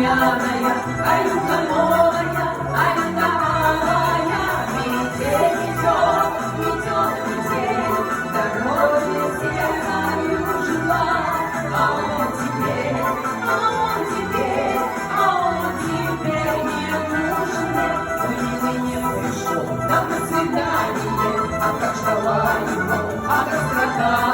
румяная, Аюка новая, Аюка малая. Метель метет, метет метель, дороги севernою жила. А он теперь, а он теперь, а он теперь не нужен. Ой, не пришел, да до свидания. А как ждала его, а как страдала.